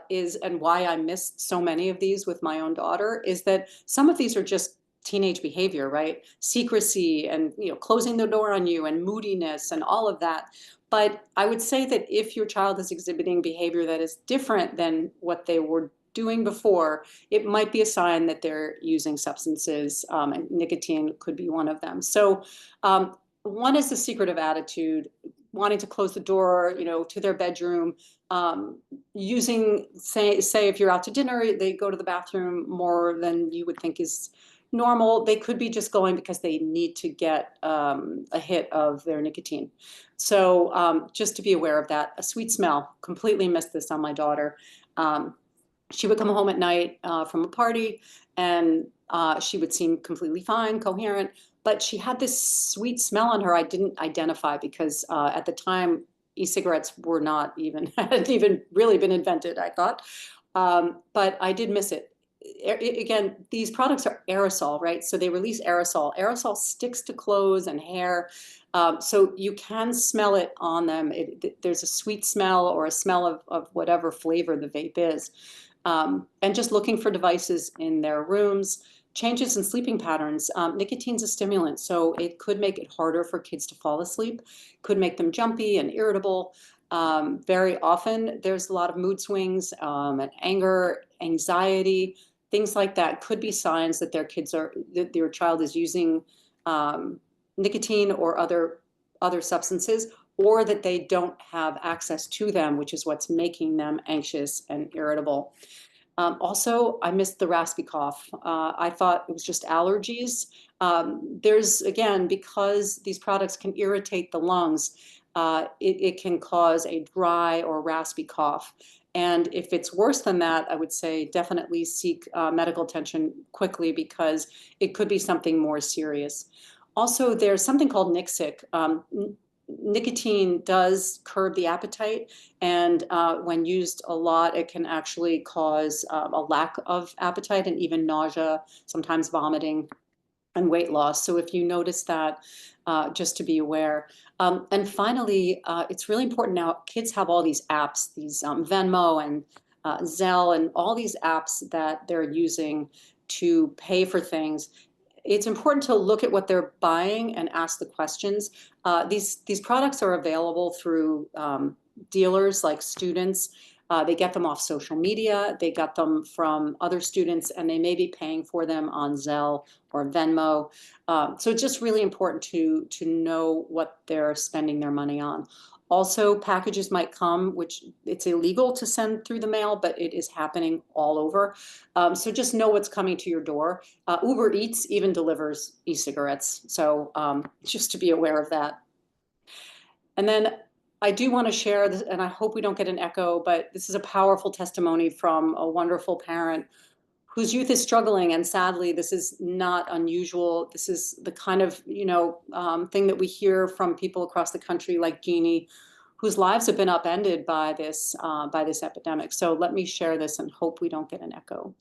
is, and why I missed so many of these with my own daughter, is that some of these are just teenage behavior, right? Secrecy and closing the door on you and moodiness and all of that. But I would say that if your child is exhibiting behavior that is different than what they were doing before, it might be a sign that they're using substances, and nicotine could be one of them. So one is the secretive attitude, wanting to close the door, to their bedroom, using, say if you're out to dinner, they go to the bathroom more than you would think is normal. They could be just going because they need to get a hit of their nicotine. So just to be aware of that. A sweet smell, completely missed this on my daughter. She would come home at night from a party, and she would seem completely fine, coherent, but she had this sweet smell on her I didn't identify because at the time e-cigarettes were not even, hadn't even really been invented, I thought. But I did miss it. Again, these products are aerosol, right? So they release aerosol. Aerosol sticks to clothes and hair. So you can smell it on them. There's a sweet smell or a smell of whatever flavor the vape is. And just looking for devices in their rooms, changes in sleeping patterns. Nicotine's a stimulant, so it could make it harder for kids to fall asleep, could make them jumpy and irritable. Very often there's a lot of mood swings and anger, anxiety, things like that could be signs that that your child is using nicotine or other substances, or that they don't have access to them, which is what's making them anxious and irritable. Also, I missed the raspy cough. I thought it was just allergies. There's, again, because these products can irritate the lungs, it can cause a dry or raspy cough. And if it's worse than that, I would say definitely seek medical attention quickly, because it could be something more serious. Also, there's something called Nixic. Nicotine does curb the appetite, and when used a lot, it can actually cause a lack of appetite and even nausea, sometimes vomiting, and weight loss. So if you notice that, just to be aware. And finally, it's really important now, kids have all these apps, these Venmo and Zelle, and all these apps that they're using to pay for things. It's important to look at what they're buying and ask the questions. These products are available through dealers like students. They get them off social media, they get them from other students, and they may be paying for them on Zelle or Venmo. So it's just really important to know what they're spending their money on. Also, packages might come, which it's illegal to send through the mail, but it is happening all over. So just know what's coming to your door. Uber Eats even delivers e-cigarettes. So just to be aware of that. And then I do want to share this, and I hope we don't get an echo, but this is a powerful testimony from a wonderful parent whose youth is struggling. And sadly, this is not unusual. This is the kind of, thing that we hear from people across the country, like Jeannie, whose lives have been upended by this epidemic. So let me share this and hope we don't get an echo.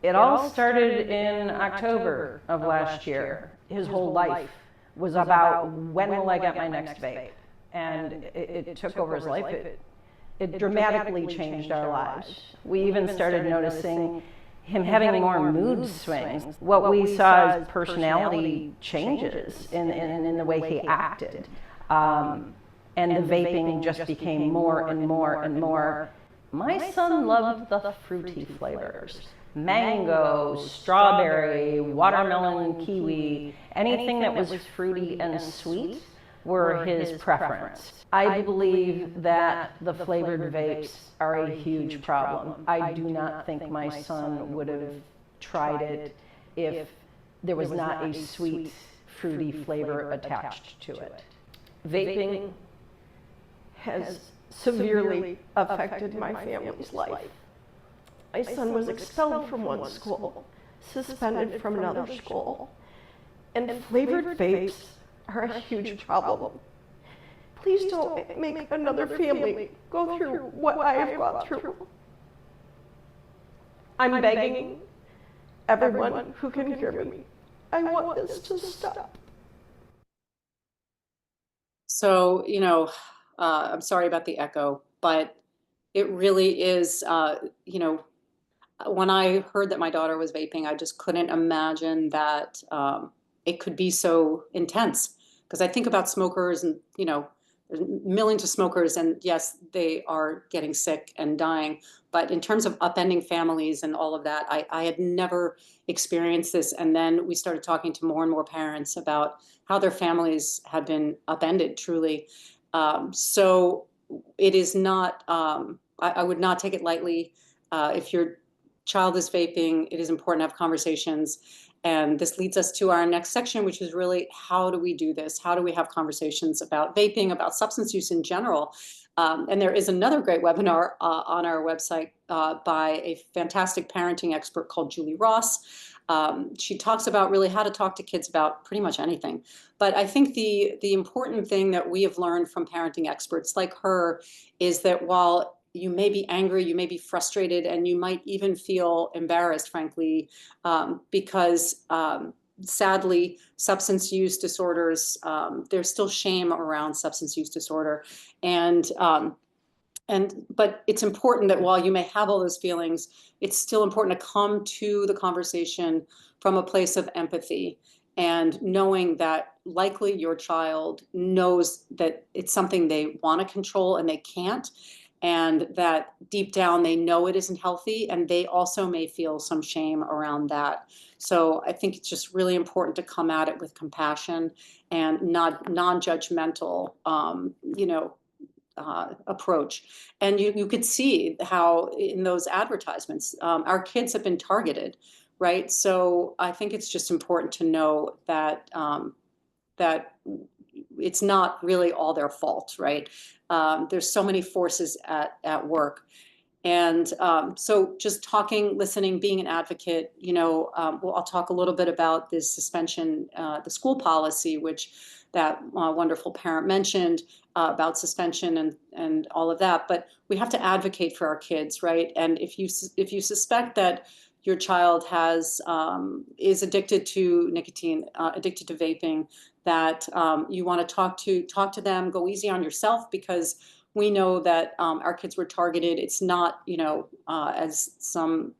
It all started in October of last year. His whole life was about, when will I get my next vape? And it took over his life. It dramatically changed our lives. We even started noticing him having more mood swings. What we saw as personality changes in the way he acted. And the vaping just became more and more and more. My son loved the fruity flavors. Mango, strawberry, watermelon, kiwi, anything that was fruity and sweet were his preference. I believe that the flavored vapes are a huge problem. I do not think my son would have tried it if there was not a sweet, fruity flavor attached to it. Vaping has severely affected my family's life. My son was expelled from one school, suspended from another school, and flavored vapes are a huge problem. Please don't make another family go through what I have gone through. I'm begging everyone who can hear me. I want this to stop. So, I'm sorry about the echo, but it really is, when I heard that my daughter was vaping, I just couldn't imagine that it could be so intense. Because I think about smokers, and there's millions of smokers, and yes, they are getting sick and dying. But in terms of upending families and all of that, I had never experienced this. And then we started talking to more and more parents about how their families have been upended, truly. So it is not, I would not take it lightly. If your child is vaping, it is important to have conversations. And this leads us to our next section, which is really, how do we do this? How do we have conversations about vaping, about substance use in general? And there is another great webinar on our website by a fantastic parenting expert called Julie Ross. She talks about really how to talk to kids about pretty much anything. But I think the important thing that we have learned from parenting experts like her is that while you may be angry, you may be frustrated, and you might even feel embarrassed, frankly, because sadly, substance use disorders, there's still shame around substance use disorder. But it's important that while you may have all those feelings, it's still important to come to the conversation from a place of empathy and knowing that likely your child knows that it's something they want to control and they can't, and that deep down they know it isn't healthy, and they also may feel some shame around that. So I think it's just really important to come at it with compassion and not non-judgmental, approach. And you could see how in those advertisements, our kids have been targeted, right? So I think it's just important to know that that it's not really all their fault, right? There's so many forces at work. And so just talking, listening, being an advocate, I'll talk a little bit about this suspension, the school policy, which that wonderful parent mentioned about suspension and all of that. But we have to advocate for our kids, right? And if you suspect that your child is addicted to nicotine, addicted to vaping, that you want to talk to them, go easy on yourself, because we know that our kids were targeted. It's not, as some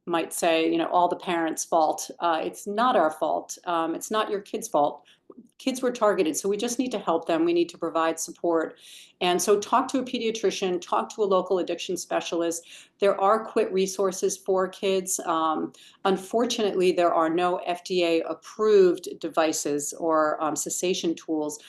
might say, all the parents' fault. It's not our fault. It's not your kids' fault. Kids were targeted, so we just need to help them. We need to provide support. And so talk to a pediatrician, talk to a local addiction specialist. There are quit resources for kids. Unfortunately, there are no FDA-approved devices or cessation tools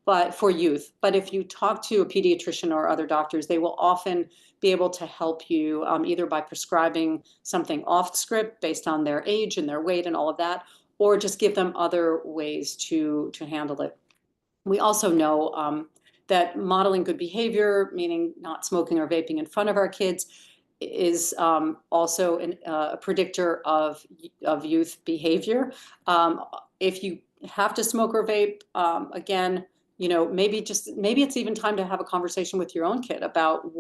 but for youth. But if you talk to a pediatrician or other doctors, they will often be able to help you either by prescribing something off script based on their age and their weight and all of that, or just give them other ways to handle it. We also know that modeling good behavior, meaning not smoking or vaping in front of our kids, is also a predictor of youth behavior. If you have to smoke or vape, again, maybe it's even time to have a conversation with your own kid about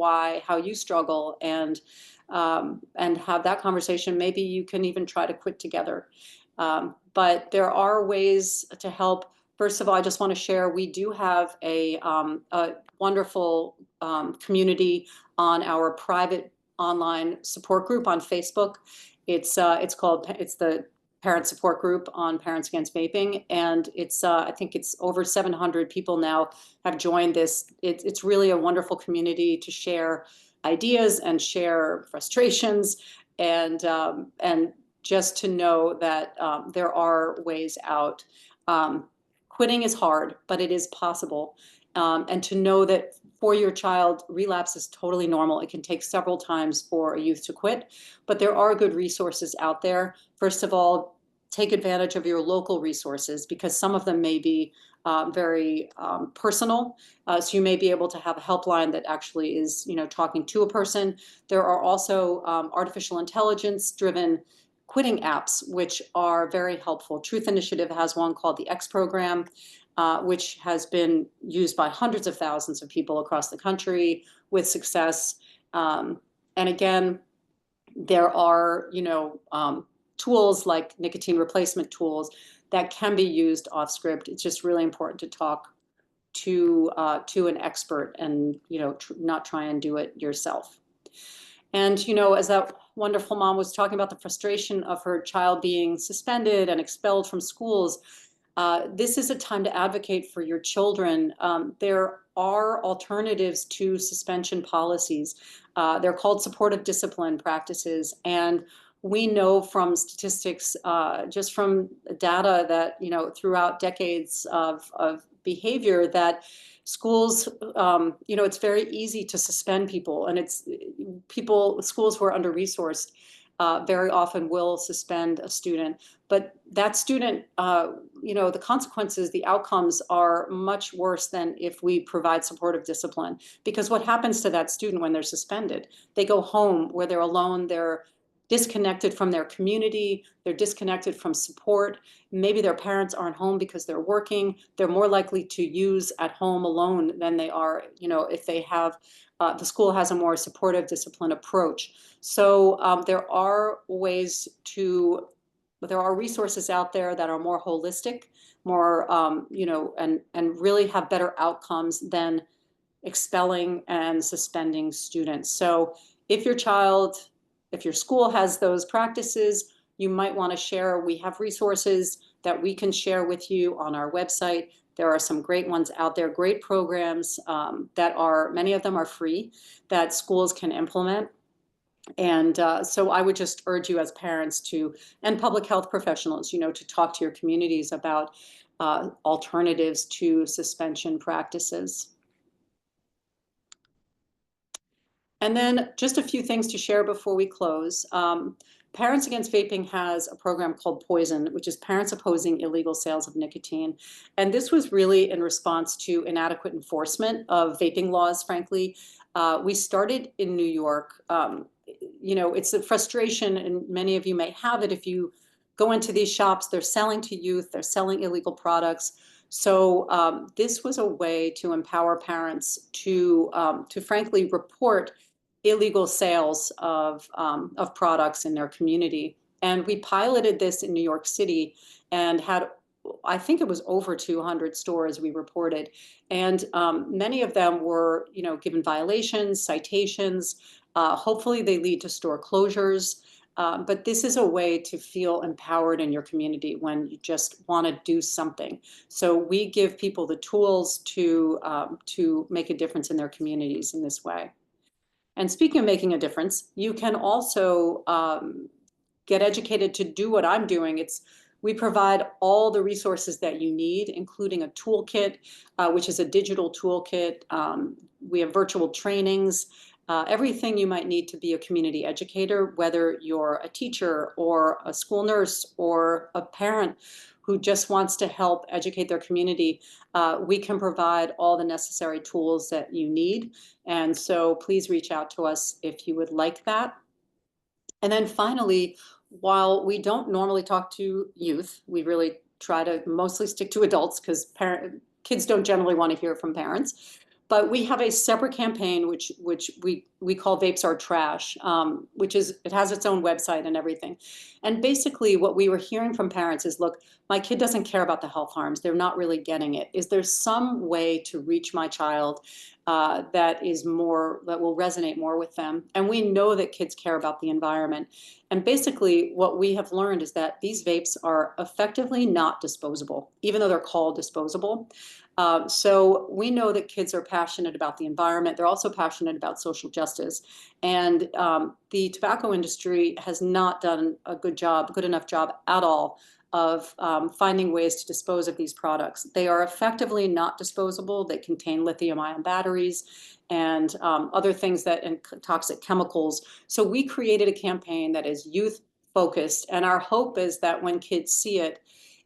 how you struggle, and have that conversation. Maybe you can even try to quit together. But there are ways to help. First of all, I just want to share, we do have a wonderful community on our private online support group on Facebook. It's the parent support group on Parents Against Vaping, and I think it's over 700 people now have joined this. It's really a wonderful community to share ideas and share frustrations, and just to know that there are ways out. Quitting is hard, but it is possible. And to know that for your child, relapse is totally normal. It can take several times for a youth to quit, but there are good resources out there. First of all, take advantage of your local resources, because some of them may be very personal. So you may be able to have a helpline that actually is, talking to a person. There are also artificial intelligence-driven quitting apps, which are very helpful. Truth Initiative has one called the X Program, which has been used by hundreds of thousands of people across the country with success. And again, there are, tools like nicotine replacement tools that can be used off script. It's just really important to talk to an expert and, not try and do it yourself. And, as that wonderful mom was talking about the frustration of her child being suspended and expelled from schools, this is a time to advocate for your children. There are alternatives to suspension policies. They're called supportive discipline practices. And we know from statistics, just from data that, throughout decades of behavior, that schools, it's very easy to suspend people, and schools who are under-resourced. very often will suspend a student. But that student, the consequences, the outcomes are much worse than if we provide supportive discipline. Because what happens to that student when they're suspended? They go home where they're alone, they're disconnected from their community, they're disconnected from support. Maybe their parents aren't home because they're working. They're more likely to use at home alone than they are, if they have, the school has a more supportive discipline approach. So there are resources out there that are more holistic, more, and really have better outcomes than expelling and suspending students. So if your school has those practices, you might want to share. We have resources that we can share with you on our website. There are some great ones out there, great programs many of them are free, that schools can implement. And so I would just urge you as parents and public health professionals, to talk to your communities about alternatives to suspension practices. And then just a few things to share before we close. Parents Against Vaping has a program called Poison, which is Parents Opposing Illegal Sales of Nicotine. And this was really in response to inadequate enforcement of vaping laws, frankly. We started in New York. It's a frustration, and many of you may have it. If you go into these shops, they're selling to youth, they're selling illegal products. So this was a way to empower parents to frankly report illegal sales of products in their community. And we piloted this in New York City and had, I think it was over 200 stores we reported. And many of them were, given violations, citations. Hopefully they lead to store closures. But this is a way to feel empowered in your community when you just want to do something. So we give people the tools to make a difference in their communities in this way. And speaking of making a difference, you can also get educated to do what I'm doing. We provide all the resources that you need, including a toolkit, which is a digital toolkit. We have virtual trainings. Everything you might need to be a community educator, whether you're a teacher or a school nurse or a parent who just wants to help educate their community, we can provide all the necessary tools that you need. And so please reach out to us if you would like that. And then finally, while we don't normally talk to youth, we really try to mostly stick to adults because kids don't generally want to hear from parents. But we have a separate campaign which we call Vapes Are Trash, it has its own website and everything. And basically what we were hearing from parents is, look, my kid doesn't care about the health harms. They're not really getting it. Is there some way to reach my child that will resonate more with them? And we know that kids care about the environment. And basically what we have learned is that these vapes are effectively not disposable, even though they're called disposable. So we know that kids are passionate about the environment. They're also passionate about social justice. And the tobacco industry has not done a good enough job at all of finding ways to dispose of these products. They are effectively not disposable. They contain lithium-ion batteries and other things and toxic chemicals. So we created a campaign that is youth-focused. And our hope is that when kids see it,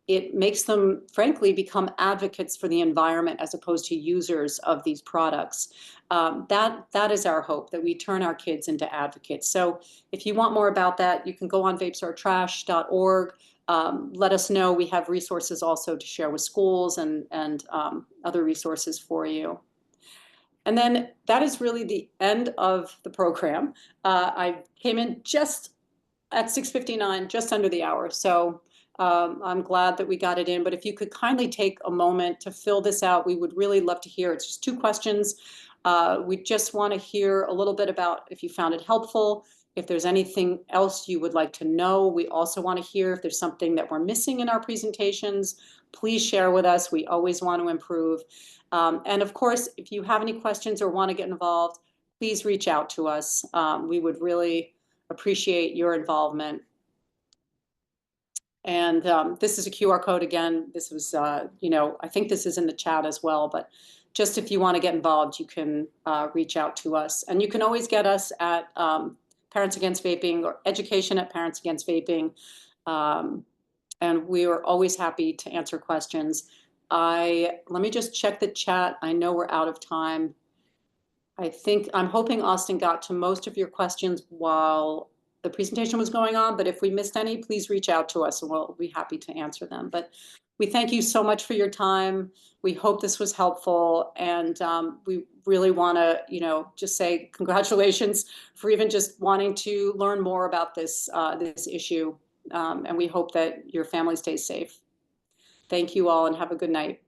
it makes them, frankly, become advocates for the environment as opposed to users of these products. That is our hope, that we turn our kids into advocates. So if you want more about that, you can go on vapesaretrash.org. Let us know. We have resources also to share with schools and other resources for you. And then that is really the end of the program. I came in just at 6:59, just under the hour. So I'm glad that we got it in, but if you could kindly take a moment to fill this out, we would really love to hear. It's just 2 questions. We just want to hear a little bit about if you found it helpful, if there's anything else you would like to know. We also want to hear if there's something that we're missing in our presentations. Please share with us. We always want to improve. And of course, if you have any questions or want to get involved, please reach out to us. We would really appreciate your involvement. And this is a QR code again. This was, I think this is in the chat as well, but just if you want to get involved, you can reach out to us. And you can always get us at Parents Against Vaping or education at Parents Against Vaping. And we are always happy to answer questions. Let me just check the chat. I know we're out of time. I'm hoping Austin got to most of your questions while the presentation was going on, but if we missed any, please reach out to us and we'll be happy to answer them. But we thank you so much for your time. We hope this was helpful, and we really want to, just say congratulations for even just wanting to learn more about this issue, and we hope that your family stays safe. Thank you all, and have a good night.